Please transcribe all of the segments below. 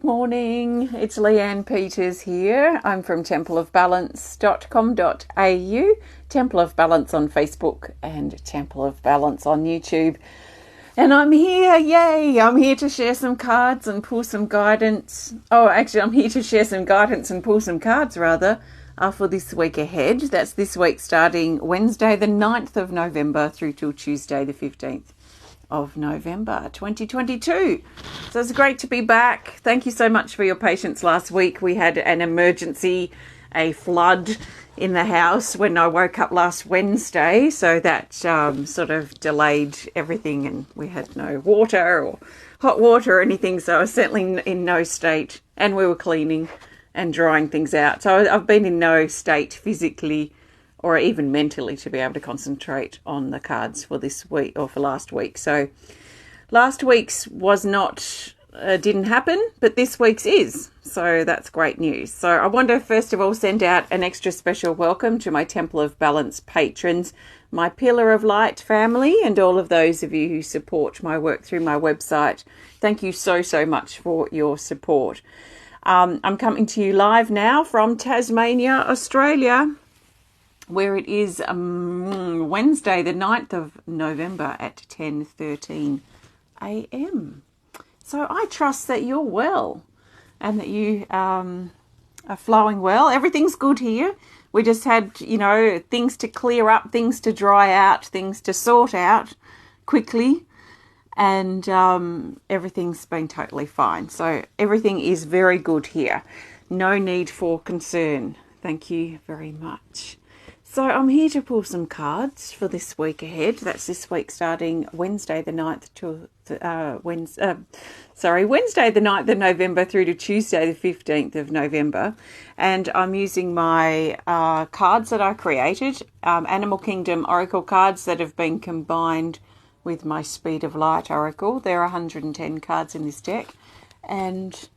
Good morning, it's Leanne Peters here. I'm from templeofbalance.com.au, Temple of Balance on Facebook and Temple of Balance on YouTube. And I'm here, yay! I'm here to share some cards and pull some guidance. Oh, actually, I'm here to share some guidance and pull some cards, rather, for this week ahead. That's this week starting Wednesday the 9th of November through till Tuesday the 15th. Of November 2022. So it's great to be back. Thank you so much for your patience last week. We had an emergency, a flood in the house when I woke up last Wednesday, so that sort of delayed everything, and we had no water or hot water or anything, so I was certainly in no state, and we were cleaning and drying things out. So I've been in no state physically or even mentally to be able to concentrate on the cards for this week or for last week. So last week's was not, didn't happen, but this week's is. So that's great news. So I want to first of all send out an extra special welcome to my Temple of Balance patrons, my Pillar of Light family, and all of those of you who support my work through my website. Thank you so much for your support. I'm coming to you live now from Tasmania, Australia, where it is Wednesday the 9th of November at 10:13 a.m. So I trust that you're well and that you are flowing well. Everything's good here. We just had, things to clear up, things to dry out, things to sort out quickly, and everything's been totally fine. So everything is very good here. No need for concern. Thank you very much. So I'm here to pull some cards for this week ahead. That's this week starting Wednesday the 9th to Wednesday the 9th of November through to Tuesday the 15th of November. And I'm using my cards that I created, Animal Kingdom Oracle cards that have been combined with my Speed of Light Oracle. There are 110 cards in this deck, and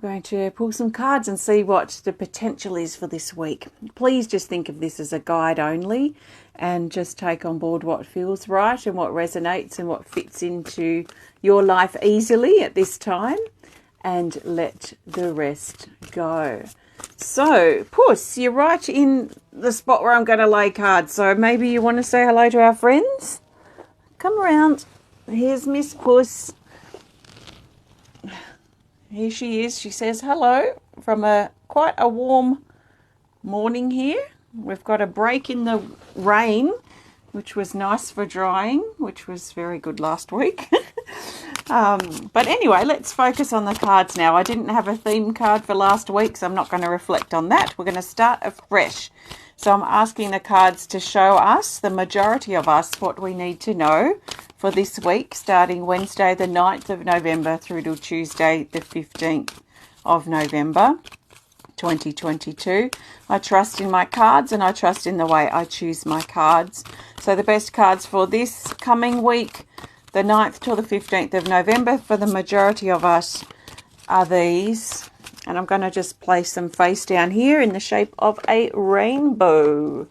I'm going to pull some cards and see what the potential is for this week. Please just think of this as a guide only, and just take on board what feels right and what resonates and what fits into your life easily at this time, and let the rest go. So, Puss, you're right in the spot where I'm going to lay cards, so maybe you want to say hello to our friends? Come around. Here's Miss Puss. Here she is. She says hello from quite a warm morning here. We've got a break in the rain, which was nice for drying, which was very good last week. But anyway, let's focus on the cards now. I didn't have a theme card for last week, so I'm not going to reflect on that. We're going to start afresh. So I'm asking the cards to show us, the majority of us, what we need to know for this week, starting Wednesday the 9th of November through to Tuesday the 15th of November 2022. I trust in my cards, and I trust in the way I choose my cards. So the best cards for this coming week, the 9th till the 15th of November, for the majority of us are these. And I'm going to just place them face down here in the shape of a rainbow.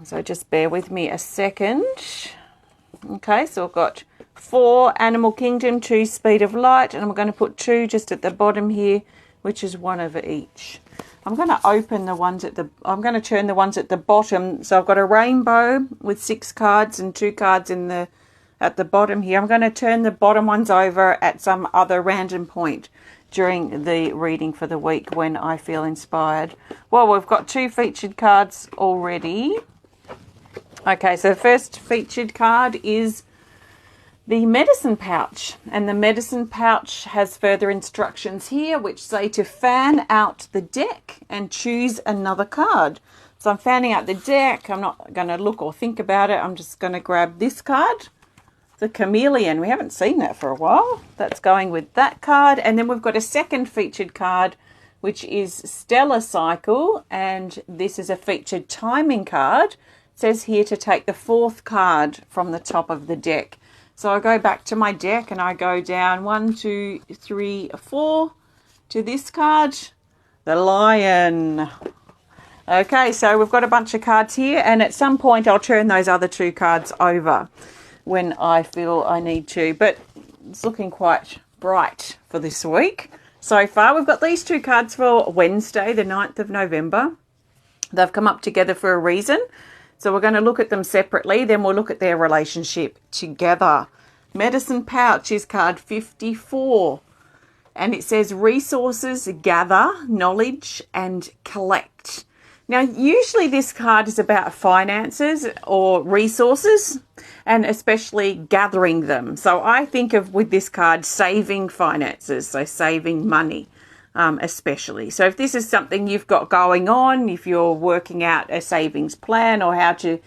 So just bear with me a second. Okay, so I've got 4 Animal Kingdom, 2 Speed of Light, and I'm going to put 2 just at the bottom here, which is 1 of each. I'm going to open the ones I'm going to turn the ones at the bottom. So I've got a rainbow with 6 cards and 2 cards at the bottom here. I'm going to turn the bottom ones over at some other random point during the reading for the week when I feel inspired. Well, we've got 2 featured cards already. Okay, so the first featured card is the medicine pouch, and the medicine pouch has further instructions here which say to fan out the deck and choose another card. So I'm fanning out the deck. I'm not going to look or think about it. I'm just going to grab this card, the chameleon. We haven't seen that for a while. That's going with that card. And then we've got a second featured card, which is Stellar Cycle, and this is a featured timing card. It says here to take the 4th card from the top of the deck. So I go back to my deck and I go down 1, 2, 3, 4 to this card, the lion. Okay, so we've got a bunch of cards here, and at some point I'll turn those other 2 cards over when I feel I need to. But it's looking quite bright for this week. So far, we've got these two cards for Wednesday, the 9th of November. They've come up together for a reason. So we're going to look at them separately, then we'll look at their relationship together. Medicine Pouch is card 54. And it says resources, gather, knowledge, and collect. Now, usually this card is about finances or resources, and especially gathering them. So I think of, with this card, saving finances, so saving money, especially. So if this is something you've got going on, if you're working out a savings plan or how to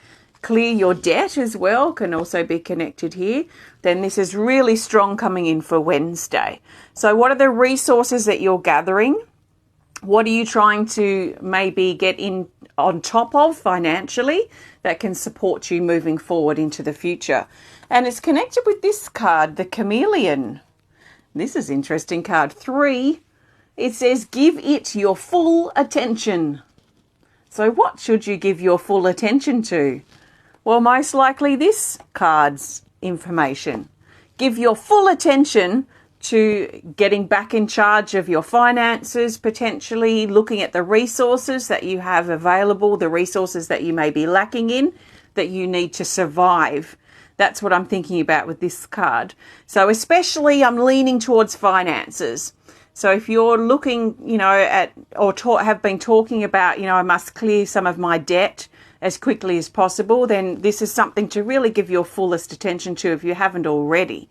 clear your debt as well, can also be connected here, then this is really strong coming in for Wednesday. So what are the resources that you're gathering? What are you trying to maybe get in on top of financially that can support you moving forward into the future? And it's connected with this card, the Chameleon. This is interesting, card 3. It says give it your full attention. So what should you give your full attention to? Well, most likely this card's information. Give your full attention to getting back in charge of your finances, potentially looking at the resources that you have available, the resources that you may be lacking in, that you need to survive. That's what I'm thinking about with this card. So especially I'm leaning towards finances. So if you're looking, at or have been talking about, I must clear some of my debt as quickly as possible, then this is something to really give your fullest attention to if you haven't already.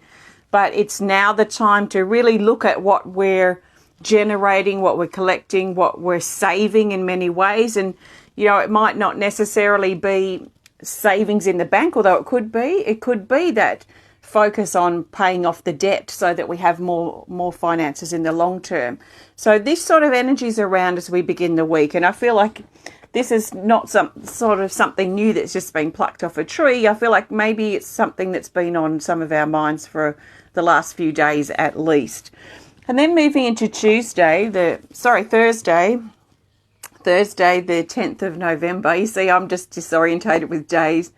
But it's now the time to really look at what we're generating, what we're collecting, what we're saving in many ways. And, it might not necessarily be savings in the bank, although it could be. It could be that focus on paying off the debt so that we have more finances in the long term. So this sort of energy is around as we begin the week. And I feel like this is not something new that's just been plucked off a tree. I feel like maybe it's something that's been on some of our minds for the last few days at least. And then moving into Thursday, the 10th of November. You see, I'm just disorientated with days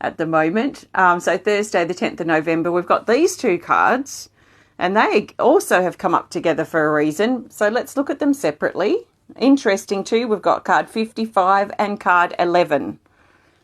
at the moment. So Thursday, the 10th of November, we've got these two cards, and they also have come up together for a reason. So let's look at them separately. Interesting too, we've got card 55 and card 11.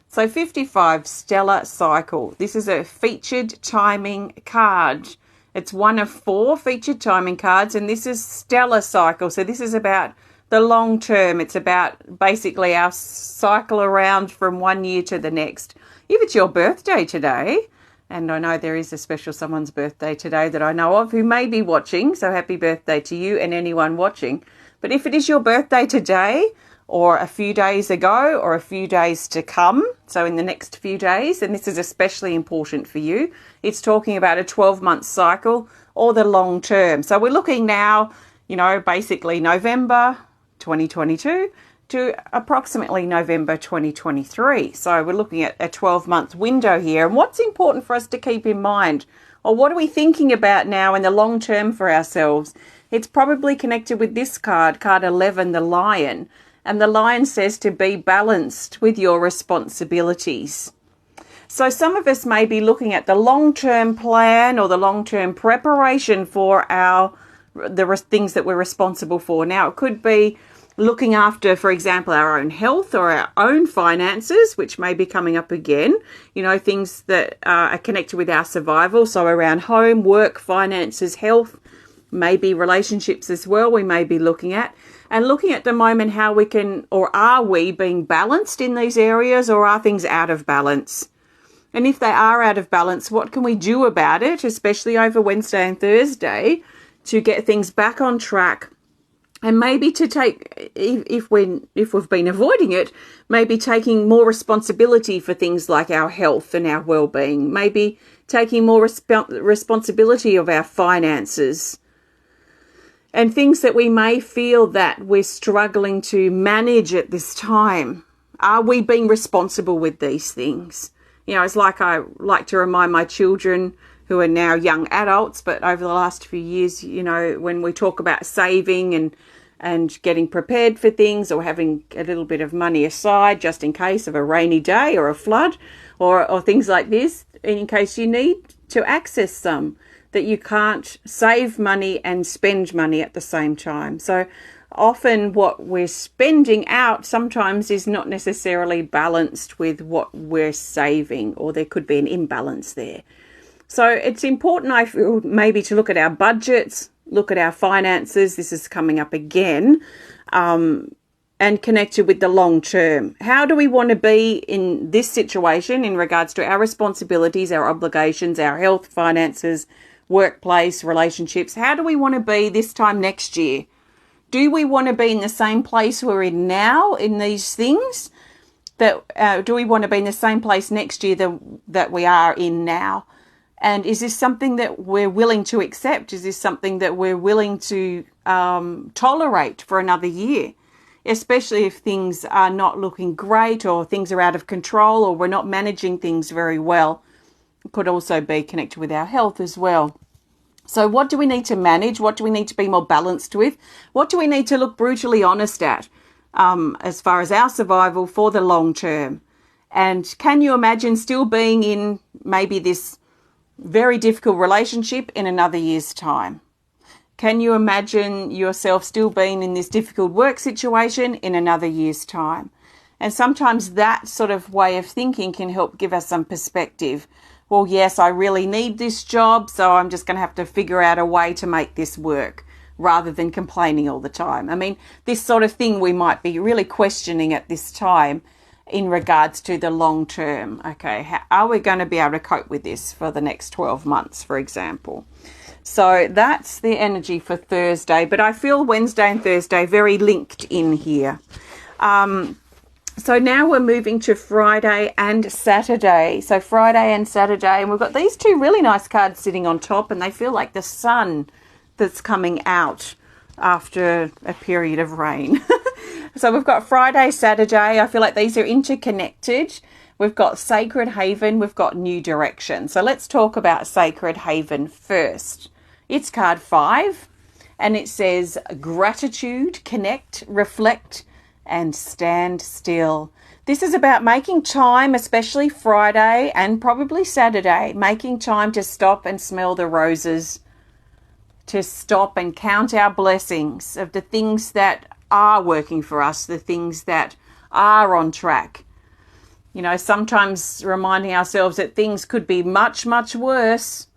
So 55, Stellar Cycle. This is a featured timing card. It's one of 4 featured timing cards, and this is Stellar Cycle. So this is about the long term. It's about basically our cycle around from one year to the next. If it's your birthday today, and I know there is a special someone's birthday today that I know of who may be watching, so happy birthday to you and anyone watching. But if it is your birthday today, or a few days ago, or a few days to come, so in the next few days, and this is especially important for you, it's talking about a 12-month cycle or the long term. So we're looking now, basically November 2022 to approximately November 2023. So we're looking at a 12-month window here. And what's important for us to keep in mind, or what are we thinking about now in the long term for ourselves? It's probably connected with this card, card 11, the Lion. And the Lion says to be balanced with your responsibilities. So some of us may be looking at the long-term plan or the long-term preparation for the things that we're responsible for. Now, it could be looking after, for example, our own health or our own finances, which may be coming up again, things that are connected with our survival. So around home, work, finances, health, maybe relationships as well, we may be looking at. And looking at the moment how we can, or are we being balanced in these areas, or are things out of balance? And if they are out of balance, what can we do about it, especially over Wednesday and Thursday, to get things back on track? And maybe to take, if we've been avoiding it, maybe taking more responsibility for things like our health and our well-being, maybe taking more responsibility of our finances, and things that we may feel that we're struggling to manage at this time. Are we being responsible with these things? It's like I like to remind my children, who are now young adults, but over the last few years, when we talk about saving and getting prepared for things, or having a little bit of money aside just in case of a rainy day or a flood or things like this, in case you need to access some. that you can't save money and spend money at the same time. So often what we're spending out sometimes is not necessarily balanced with what we're saving, or there could be an imbalance there. So it's important, I feel, maybe to look at our budgets, look at our finances. This is coming up again, and connected with the long term. How do we want to be in this situation in regards to our responsibilities, our obligations, our health, finances, workplace, relationships? How do we want to be this time next year? Do we want to be in the same place we're in now in these things? Do we want to be in the same place next year that we are in now? And is this something that we're willing to accept? Is this something that we're willing to tolerate for another year? Especially if things are not looking great, or things are out of control, or we're not managing things very well. It could also be connected with our health as well. So what do we need to manage? What do we need to be more balanced with? What do we need to look brutally honest at as far as our survival for the long term? And can you imagine still being in maybe this very difficult relationship in another year's time? Can you imagine yourself still being in this difficult work situation in another year's time? And sometimes that sort of way of thinking can help give us some perspective. Well, yes, I really need this job, so I'm just going to have to figure out a way to make this work, rather than complaining all the time. I mean, this sort of thing we might be really questioning at this time in regards to the long term. Okay, how are we going to be able to cope with this for the next 12 months, for example? So that's the energy for Thursday, but I feel Wednesday and Thursday very linked in here. So now we're moving to Friday and Saturday. So Friday and Saturday, and we've got these two really nice cards sitting on top, and they feel like the sun that's coming out after a period of rain. So we've got Friday, Saturday. I feel like these are interconnected. We've got Sacred Haven. We've got New Direction. So let's talk about Sacred Haven first. It's card 5, and it says gratitude, connect, reflect, and stand still. This is about making time, especially Friday and probably Saturday, making time to stop and smell the roses, to stop and count our blessings of the things that are working for us, the things that are on track. You know, sometimes reminding ourselves that things could be much, much worse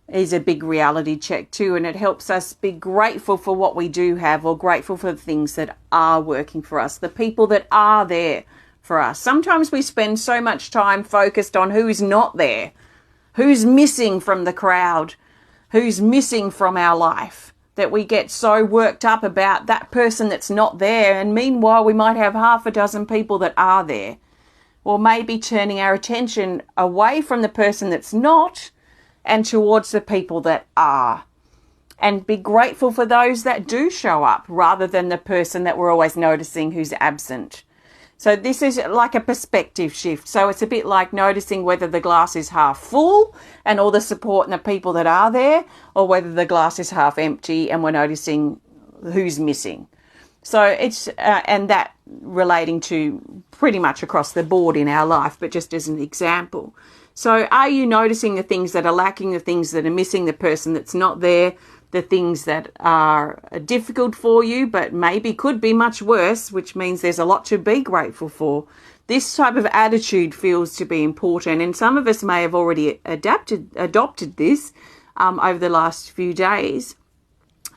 is a big reality check too, and it helps us be grateful for what we do have, or grateful for the things that are working for us, the people that are there for us. Sometimes we spend so much time focused on who's not there, who's missing from the crowd, who's missing from our life, that we get so worked up about that person that's not there, and meanwhile we might have half a dozen people that are there. Or maybe turning our attention away from the person that's not and towards the people that are. And be grateful for those that do show up, rather than the person that we're always noticing who's absent. So this is like a perspective shift. So it's a bit like noticing whether the glass is half full and all the support and the people that are there, or whether the glass is half empty and we're noticing who's missing. So it's, and that relating to pretty much across the board in our life, but just as an example. So are you noticing the things that are lacking, the things that are missing, the person that's not there, the things that are difficult for you, but maybe could be much worse, which means there's a lot to be grateful for? This type of attitude feels to be important, and some of us may have already adopted this over the last few days.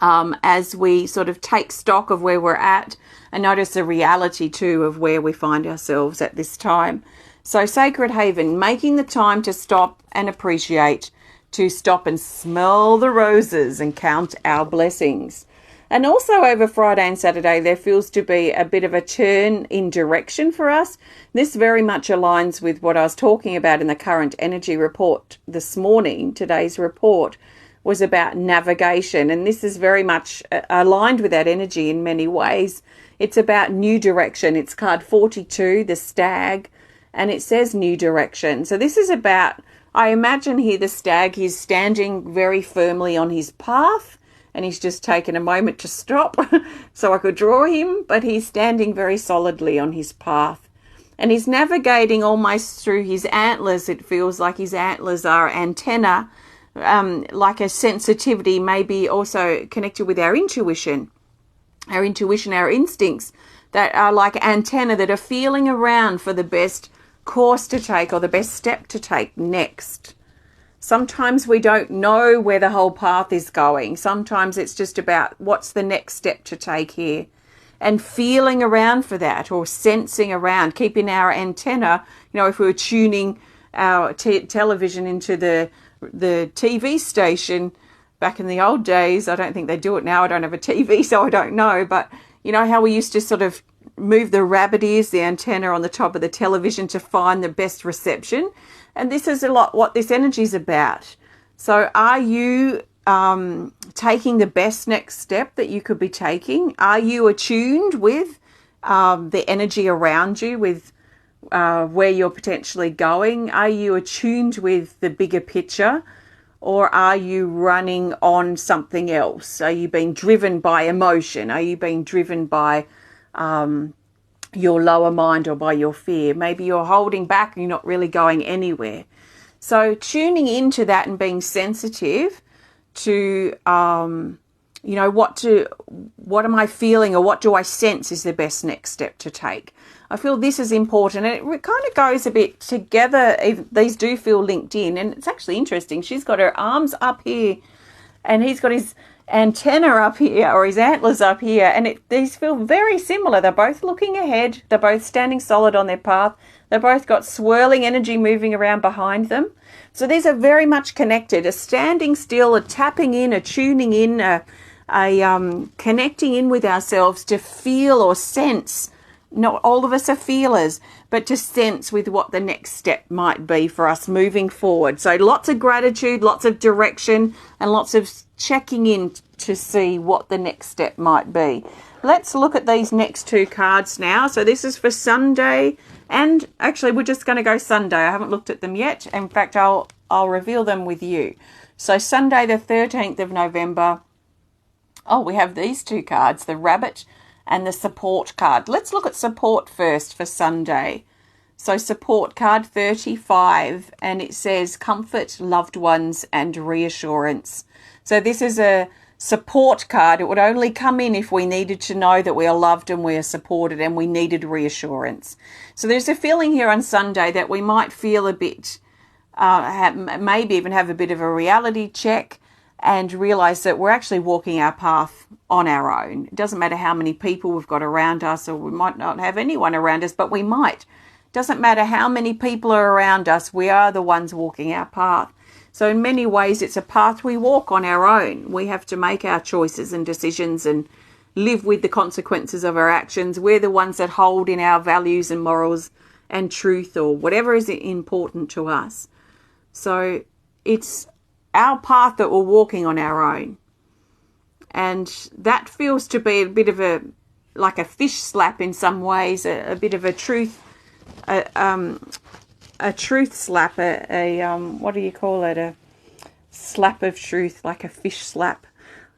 As we sort of take stock of where we're at and notice the reality too of where we find ourselves at this time. So Sacred Haven, making the time to stop and appreciate, to stop and smell the roses and count our blessings. And also over Friday and Saturday, there feels to be a bit of a turn in direction for us. This very much aligns with what I was talking about in the current energy report this morning. Today's report was about navigation, and this is very much aligned with that energy in many ways. It's about new direction. It's card 42, the stag, and it says new direction. So this is about, I imagine here the stag, he's standing very firmly on his path, and he's just taken a moment to stop so I could draw him, but he's standing very solidly on his path. And he's navigating almost through his antlers. It feels like his antlers are antenna like a sensitivity, maybe also connected with our intuition, our instincts that are like antenna that are feeling around for the best course to take or the best step to take next. Sometimes we don't know where the whole path is going. Sometimes it's just about what's the next step to take here, and feeling around for that, or sensing around, keeping our antenna, if we were tuning our television into the TV station back in the old days. I don't think they do it now. I don't have a TV, so I don't know. But you know how we used to sort of move the rabbit ears, the antenna on the top of the television, to find the best reception. And this is a lot what this energy is about. So are you taking the best next step that you could be taking? Are you attuned with the energy around you, with where you're potentially going? Are you attuned with the bigger picture, or are you running on something else? Are you being driven by emotion? Are you being driven by your lower mind or by your fear? Maybe you're holding back and you're not really going anywhere. So tuning into that and being sensitive to what am I feeling, or what do I sense is the best next step to take. I feel this is important, and it kind of goes a bit together. These do feel linked in, and it's actually interesting. She's got her arms up here and he's got his antenna up here, or his antlers up here, and these feel very similar. They're both looking ahead. They're both standing solid on their path. They've both got swirling energy moving around behind them. So these are very much connected. A standing still, a tapping in, a tuning in, a connecting in with ourselves to feel or sense. Not all of us are feelers, but to sense with what the next step might be for us moving forward. So lots of gratitude, lots of direction, and lots of checking in to see what the next step might be. Let's look at these next two cards now. So this is for Sunday, and actually we're just going to go Sunday. I haven't looked at them yet. In fact, I'll reveal them with you. So Sunday the 13th of November. Oh, we have these two cards, the rabbit and the support card. Let's look at support first for Sunday. So support card 35, and it says comfort, loved ones, and reassurance. So this is a support card. It would only come in if we needed to know that we are loved and we are supported and we needed reassurance. So there's a feeling here on Sunday that we might feel a bit, maybe even have a bit of a reality check, and realize that we're actually walking our path on our own. It doesn't matter how many people we've got around us, or we might not have anyone around us, but we might. It doesn't matter how many people are around us, we are the ones walking our path. So in many ways, it's a path we walk on our own. We have to make our choices and decisions and live with the consequences of our actions. We're the ones that hold in our values and morals and truth, or whatever is important to us. So it's our path that we're walking on our own. And that feels to be a bit of like a fish slap in some ways, a bit of a truth, a truth slap, what do you call it? A slap of truth, like a fish slap.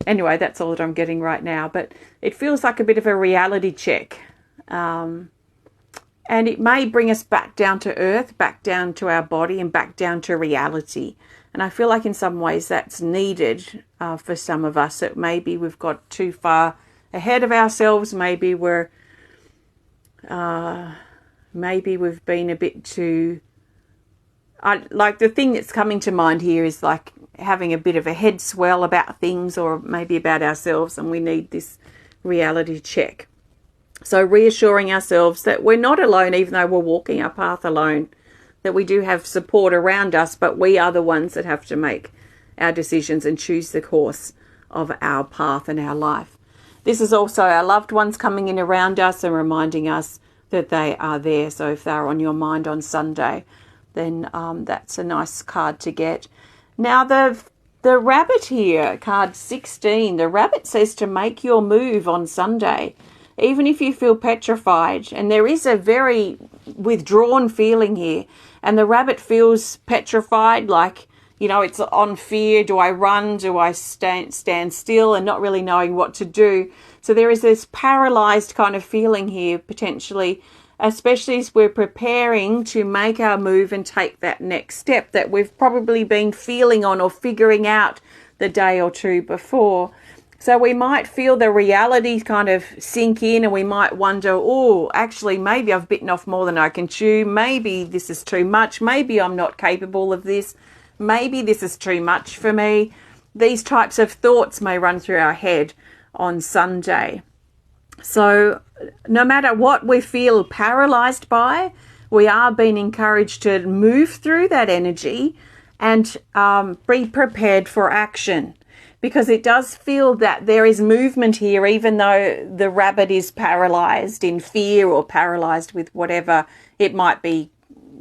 Anyway, that's all that I'm getting right now. But it feels like a bit of a reality check. And it may bring us back down to earth, back down to our body, and back down to reality. And I feel like in some ways that's needed for some of us. That maybe we've got too far ahead of ourselves. Maybe we've been a bit too. Like the thing that's coming to mind here is like having a bit of a head swell about things, or maybe about ourselves, and we need this reality check. So reassuring ourselves that we're not alone, even though we're walking our path alone. That we do have support around us, but we are the ones that have to make our decisions and choose the course of our path and our life. This is also our loved ones coming in around us and reminding us that they are there. So if they're on your mind on Sunday, then that's a nice card to get. Now the rabbit here, card 16, the rabbit says to make your move on Sunday, even if you feel petrified. And there is a very withdrawn feeling here. And the rabbit feels petrified, like, it's on fear. Do I run? Do I stand still, and not really knowing what to do? So there is this paralyzed kind of feeling here, potentially. especially as we're preparing to make our move and take that next step that we've probably been feeling on or figuring out the day or two before. So we might feel the reality kind of sink in, and we might wonder, oh, actually, maybe I've bitten off more than I can chew. Maybe this is too much. Maybe I'm not capable of this. Maybe this is too much for me. These types of thoughts may run through our head on Sunday. So no matter what we feel paralyzed by, we are being encouraged to move through that energy and be prepared for action, because it does feel that there is movement here, even though the rabbit is paralyzed in fear or paralyzed with whatever it might be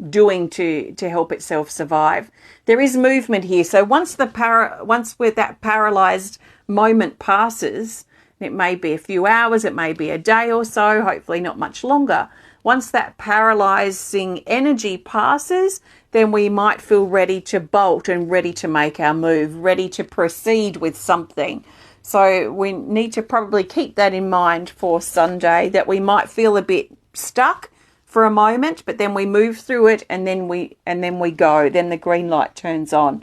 doing to help itself survive. There is movement here. So once with that paralyzed moment passes, it may be a few hours, it may be a day or so, hopefully not much longer. Once that paralyzing energy passes, then we might feel ready to bolt and ready to make our move, ready to proceed with something. So we need to probably keep that in mind for Sunday, that we might feel a bit stuck for a moment, but then we move through it, and then we go. Then the green light turns on.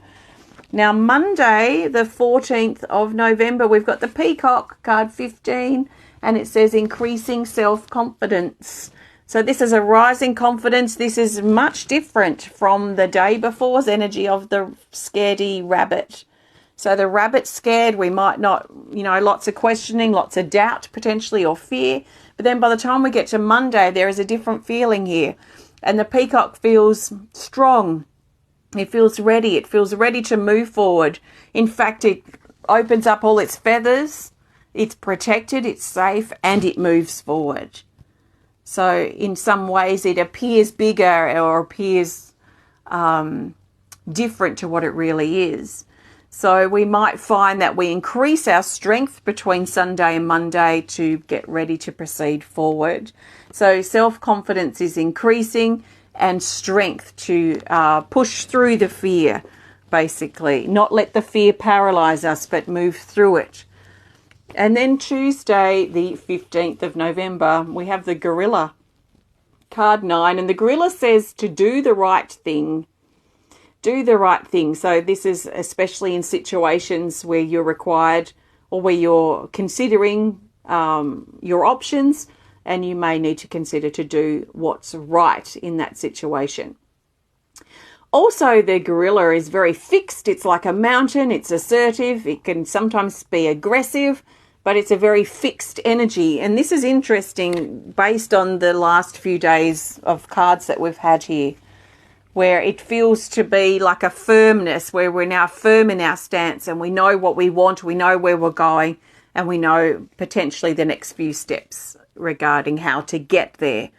Now, Monday, the 14th of November, we've got the Peacock, card 15, and it says increasing self-confidence. So this is a rising confidence. This is much different from the day before's energy of the scaredy rabbit. So the rabbit's scared. We might not, lots of questioning, lots of doubt potentially, or fear. But then by the time we get to Monday, there is a different feeling here. And the peacock feels strong. It feels ready. It feels ready to move forward. In fact, it opens up all its feathers. It's protected, it's safe, and it moves forward. So in some ways it appears bigger or appears different to what it really is. So we might find that we increase our strength between Sunday and Monday to get ready to proceed forward. So self-confidence is increasing, and strength to push through the fear, basically. Not let the fear paralyze us, but move through it. And then Tuesday, the 15th of November, we have the gorilla, card 9. And the gorilla says to do the right thing. Do the right thing. So this is especially in situations where you're required, or where you're considering your options, and you may need to consider to do what's right in that situation. Also, the gorilla is very fixed. It's like a mountain. It's assertive. It can sometimes be aggressive, but it's a very fixed energy. And this is interesting based on the last few days of cards that we've had here, where it feels to be like a firmness, where we're now firm in our stance and we know what we want, we know where we're going, and we know potentially the next few steps regarding how to get there.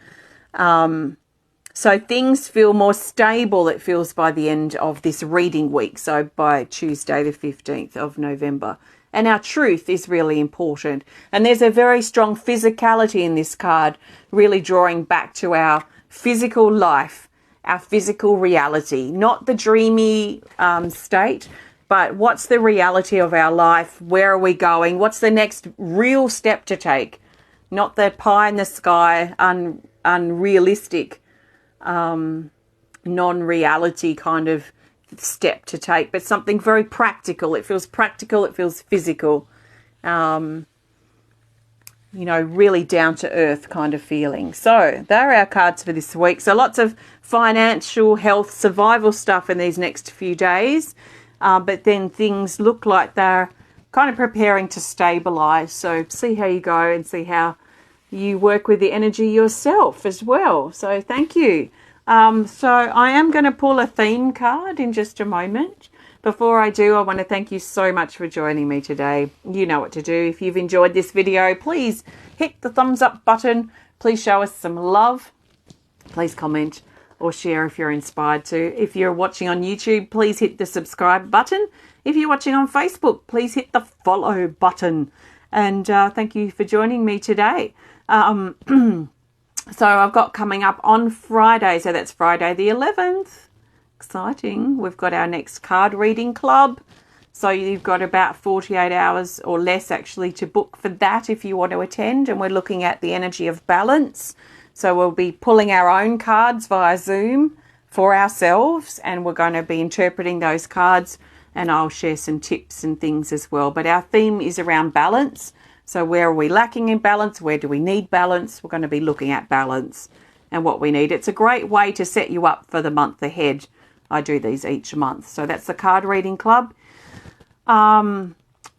So things feel more stable, it feels, by the end of this reading week, so by Tuesday the 15th of November. And our truth is really important. And there's a very strong physicality in this card, really drawing back to our physical life, our physical reality, not the dreamy state, but what's the reality of our life? Where are we going? What's the next real step to take? Not the pie in the sky, unrealistic, non-reality kind of step to take, but something very practical. It feels practical, it feels physical, really down to earth kind of feeling. So they're our cards for this week. So lots of financial, health, survival stuff in these next few days, but then things look like they're kind of preparing to stabilize. So see how you go and see how you work with the energy yourself as well. So thank you. So I am going to pull a theme card in just a moment. Before I do, I want to thank you so much for joining me today. You know what to do. If you've enjoyed this video, please hit the thumbs up button. Please show us some love. Please comment or share if you're inspired to. If you're watching on YouTube, please hit the subscribe button. If you're watching on Facebook, please hit the follow button. And thank you for joining me today. So I've got coming up on Friday, so that's Friday the 11th. Exciting. We've got our next card reading club. So you've got about 48 hours or less actually to book for that if you want to attend. And we're looking at the energy of balance. So we'll be pulling our own cards via Zoom for ourselves, and we're going to be interpreting those cards, and I'll share some tips and things as well. But our theme is around balance. So where are we lacking in balance? Where do we need balance? We're going to be looking at balance and what we need. It's a great way to set you up for the month ahead. I do these each month. So that's the card reading club.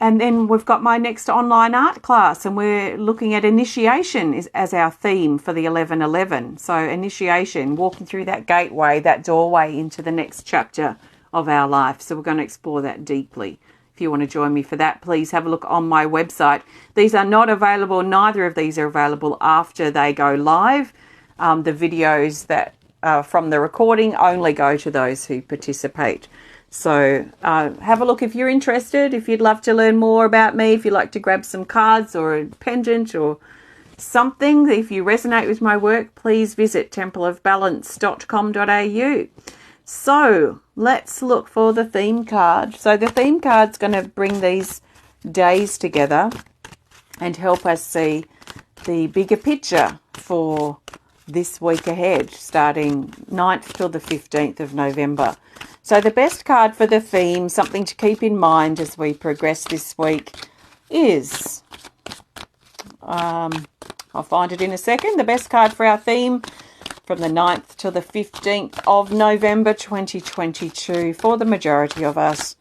And then we've got my next online art class, and we're looking at initiation as our theme for the 11/11. So initiation, walking through that gateway, that doorway into the next chapter of our life. So we're going to explore that deeply. If you want to join me for that, please have a look on my website. These are not available. Neither of these are available after they go live. The videos that from the recording only go to those who participate. So have a look if you're interested, if you'd love to learn more about me, if you'd like to grab some cards or a pendant or something. If you resonate with my work, please visit templeofbalance.com.au. So let's look for the theme card. So the theme card's going to bring these days together and help us see the bigger picture for this week ahead, starting 9th till the 15th of November. So the best card for the theme, something to keep in mind as we progress this week, is, I'll find it in a second, the best card for our theme from the 9th to the 15th of November 2022 for the majority of us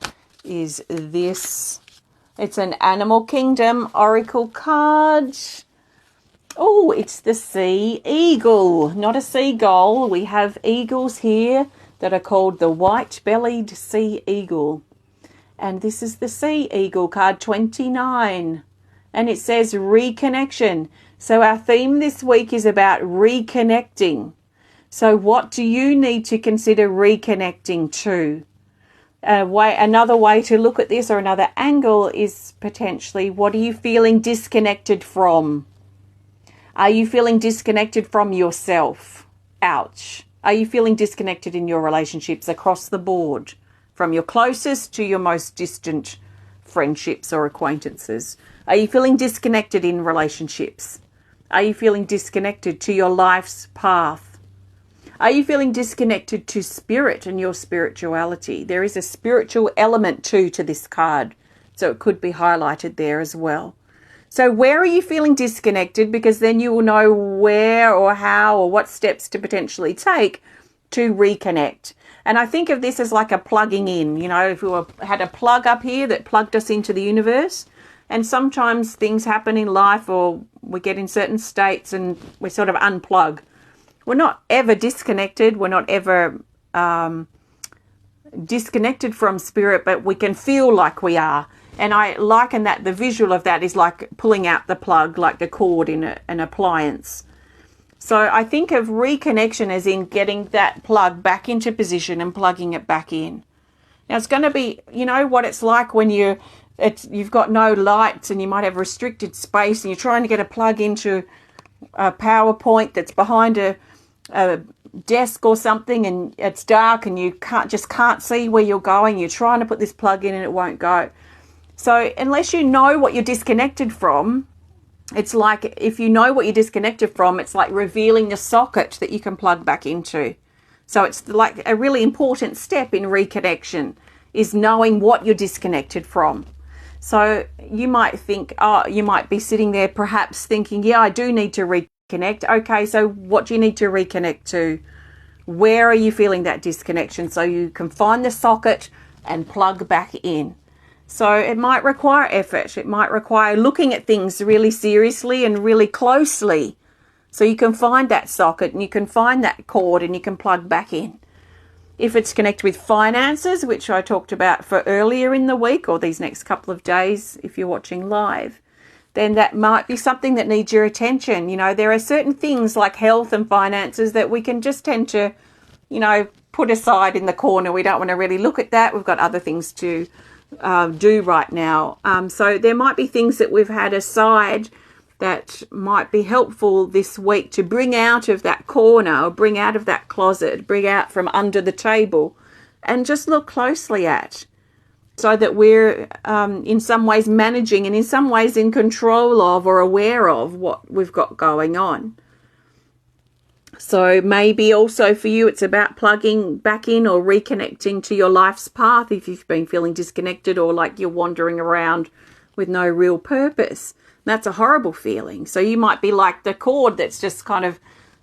is this. It's an Animal Kingdom Oracle card. Oh, it's the Sea Eagle, not a seagull. We have eagles here that are called the white-bellied Sea Eagle. And this is the Sea Eagle card 29. And it says reconnection. So our theme this week is about reconnecting. So what do you need to consider reconnecting to? Another way to look at this, or another angle, is potentially, what are you feeling disconnected from? Are you feeling disconnected from yourself? Ouch. Are you feeling disconnected in your relationships across the board, from your closest to your most distant friendships or acquaintances? Are you feeling disconnected in relationships? Are you feeling disconnected to your life's path? Are you feeling disconnected to spirit and your spirituality? There is a spiritual element to this card, so it could be highlighted there as well. So where are you feeling disconnected? Because then you will know where or how or what steps to potentially take to reconnect. And I think of this as like a plugging in. You know, if we had a plug up here that plugged us into the universe, and sometimes things happen in life, or we get in certain states and we sort of unplug. We're not ever disconnected. We're not ever disconnected from spirit, but we can feel like we are. And I liken that, the visual of that is like pulling out the plug, like the cord in an appliance. So I think of reconnection as in getting that plug back into position and plugging it back in. Now it's going to be, you know, what it's like when you've got no lights and you might have restricted space and you're trying to get a plug into a PowerPoint that's behind a desk or something, and it's dark and you can't see where you're going. You're trying to put this plug in and it won't go. So unless you know what you're disconnected from, it's like, if you know what you're disconnected from, it's like revealing the socket that you can plug back into. So it's like a really important step in reconnection is knowing what you're disconnected from. So you might think, you might be sitting there perhaps thinking, yeah, I do need to reconnect. Okay, so what do you need to reconnect to? Where are you feeling that disconnection? So you can find the socket and plug back in. So it might require effort. It might require looking at things really seriously and really closely. So you can find that socket and you can find that cord and you can plug back in. If it's connected with finances, which I talked about for earlier in the week or these next couple of days if you're watching live, then that might be something that needs your attention. You know, there are certain things like health and finances that we can just tend to, you know, put aside in the corner. We don't want to really look at that. We've got other things to do right now. So there might be things that we've had aside that might be helpful this week to bring out of that corner or bring out of that closet, bring out from under the table and just look closely at, so that we're in some ways managing and in some ways in control of or aware of what we've got going on. So maybe also for you, it's about plugging back in or reconnecting to your life's path if you've been feeling disconnected or like you're wandering around with no real purpose. That's a horrible feeling. So you might be like the cord that's just kind of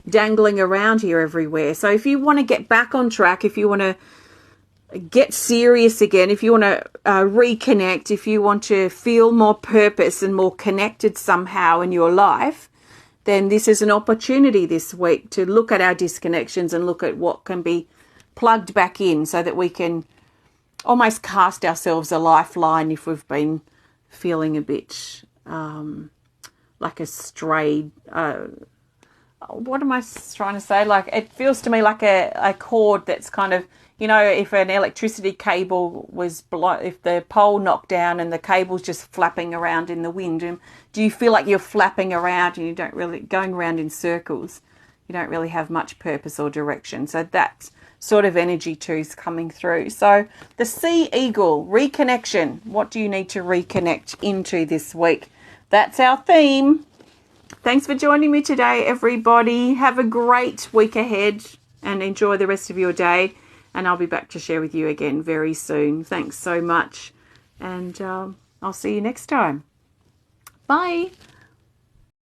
dangling around here everywhere. So if you want to get back on track, if you want to get serious again, if you want to reconnect, if you want to feel more purpose and more connected somehow in your life, then this is an opportunity this week to look at our disconnections and look at what can be plugged back in so that we can almost cast ourselves a lifeline if we've been feeling a bit like a strayed. What am I trying to say? Like, it feels to me like a cord that's kind of, you know, if an electricity cable was if the pole knocked down and the cable's just flapping around in the wind, and do you feel like you're flapping around and you don't really going around in circles? You don't really have much purpose or direction. So that sort of energy too is coming through. So the Sea Eagle, reconnection. What do you need to reconnect into this week? That's our theme. Thanks for joining me today, everybody. Have a great week ahead and enjoy the rest of your day. And I'll be back to share with you again very soon. Thanks so much. And I'll see you next time. Bye.